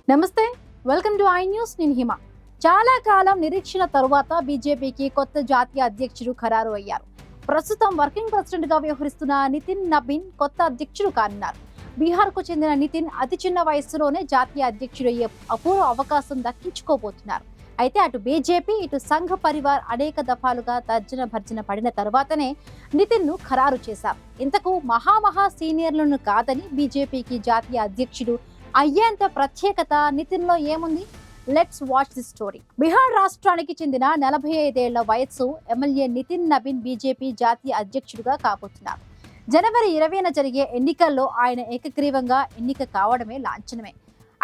నమస్తే, welcome to I news. నేను హిమ. చాలా కాలం నిరీక్షణ తరువాత బీజేపీకి కొత్త జాతీయ అధ్యక్షుడు ఖరారు అయ్యారు. ప్రస్తుతం వర్కింగ్ ప్రెసిడెంట్ గా వ్యవహరిస్తున్న నితిన్ నబీన్ కొత్త అధ్యక్షుడు కానున్నారు. బీహార్కు చెందిన నితిన్ అతి చిన్న వయస్సులోనే జాతీయ అధ్యక్షుడయ్యే అపూర్వ అవకాశం దక్కించుకోబోతున్నారు. అయితే అటు బీజేపీ ఇటు సంఘ్ పరివార్ అనేక దఫాలుగా తర్జన భర్జన పడిన తరువాతనే నితిన్ ను ఖరారు చేశారు. ఇంతకు మహా సీనియర్లను కాదని బీజేపీకి జాతీయ అధ్యక్షుడు అయ్యేంత ప్రత్యేకత నితిన్ లో ఏముంది? Let's watch the story. Bihar రాష్ట్రానికి చెందిన 45 ఏళ్ల వయస్సు ఎమ్మెల్యే నితిన్ నబీన్ బీజేపీ జాతీయ అధ్యక్షుడిగా కాబోతున్నారు. జనవరి 20న జరిగే ఎన్నికల్లో ఆయన ఏకగ్రీవంగా ఎన్నిక కావడమే లాంఛనమే.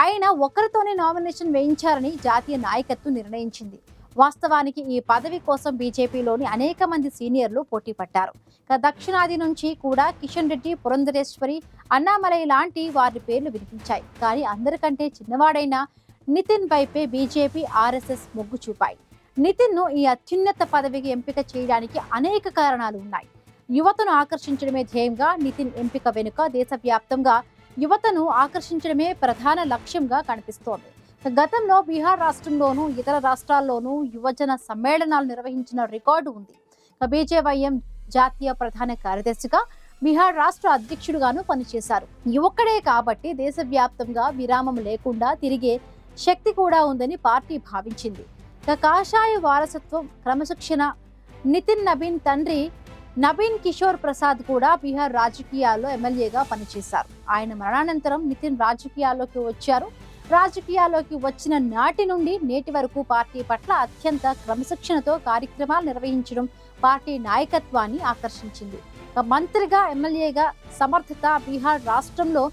ఆయన ఒక్కరితోనే నామినేషన్ వేయించారని జాతీయ నాయకత్వం నిర్ణయించింది. వాస్తవానికి ఈ పదవి కోసం బీజేపీలోని అనేక మంది సీనియర్లు పోటీ పడ్డారు. దక్షిణాది నుంచి కూడా కిషన్ రెడ్డి, పురంధరేశ్వరి, అన్నామలై లాంటి వారి పేర్లు వినిపించాయి. కానీ అందరికంటే చిన్నవాడైన నితిన్ వైపే బీజేపీ, ఆర్ఎస్ఎస్ మొగ్గు చూపాయి. నితిన్ ను ఈ అత్యున్నత పదవికి ఎంపిక చేయడానికి అనేక కారణాలు ఉన్నాయి. యువతను ఆకర్షించడమే ధ్యేయంగా నితిన్ ఎంపిక వెనుక దేశవ్యాప్తంగా యువతను ఆకర్షించడమే ప్రధాన లక్ష్యంగా కనిపిస్తోంది. గతంలో బీహార్ రాష్ట్రంలోనూ ఇతర రాష్ట్రాల్లోనూ యువజన సమ్మేళనాలు నిర్వహించిన రికార్డు ఉంది. బీజేవైఎం జాతీయ ప్రధాన కార్యదర్శిగా, బీహార్ రాష్ట్ర అధ్యక్షుడుగాను పనిచేశారు. యువకుడే కాబట్టి దేశవ్యాప్తంగా విరామం లేకుండా తిరిగే శక్తి కూడా ఉందని పార్టీ భావించింది. కాషాయ వారసత్వం, క్రమశిక్షణ. నితిన్ నబీన్ తండ్రి నబీన్ కిషోర్ ప్రసాద్ కూడా బీహార్ రాజకీయాల్లో ఎమ్మెల్యేగా పనిచేశారు. ఆయన మరణానంతరం నితిన్ రాజకీయాల్లోకి వచ్చారు. రాజకీయాల్లోకి వచ్చిన నాటి నుండి నేటి వరకు పార్టీ పట్ల అత్యంత క్రమశిక్షణతో కార్యక్రమాలు నిర్వహించడం పార్టీ నాయకత్వాన్ని ఆకర్షించింది. మంత్రిగా, ఎమ్మెల్యేగా సమర్థత. బీహార్ రాష్ట్రంలో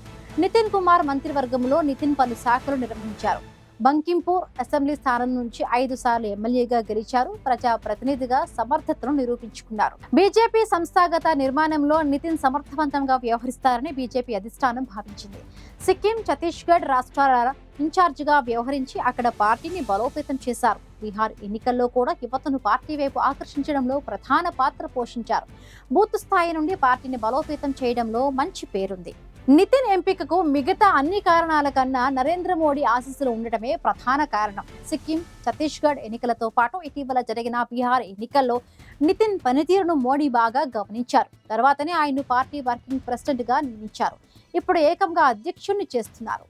నితిన్ కుమార్ మంత్రివర్గంలో నితిన్ పలు శాఖలు నిర్వహించారు. బంకింపూర్ అసెంబ్లీ స్థానం నుంచి 5 సార్లు ఎమ్మెల్యేగా గెలిచారు. ప్రజా ప్రతినిధిగా సమర్థతను నిరూపించుకున్నారు. బీజేపీ సంస్థాగత నిర్మాణంలో నితిన్ సమర్థవంతంగా వ్యవహరిస్తారని బీజేపీ అధిష్టానం భావించింది. సిక్కిం, ఛత్తీస్గఢ్ రాష్ట్రాల ఇన్ఛార్జిగా వ్యవహరించి అక్కడ పార్టీని బలోపేతం చేశారు. బీహార్ ఎన్నికల్లో కూడా యువతను పార్టీ వైపు ఆకర్షించడంలో ప్రధాన పాత్ర పోషించారు. బూత్ స్థాయి నుండి పార్టీని బలోపేతం చేయడంలో మంచి పేరుంది. నితిన్ ఎంపికకు మిగతా అన్ని కారణాల కన్నా నరేంద్ర మోడీ ఆశీస్సులు ఉండటమే ప్రధాన కారణం. సిక్కిం, ఛత్తీస్గఢ్ ఎన్నికలతో పాటు ఇటీవల జరిగిన బీహార్ ఎన్నికల్లో నితిన్ పనితీరును మోడీ బాగా గమనించారు. తర్వాతనే ఆయన్ను పార్టీ వర్కింగ్ ప్రెసిడెంట్ గా నియమించారు. ఇప్పుడు ఏకంగా అధ్యక్షుణ్ణి చేస్తున్నారు.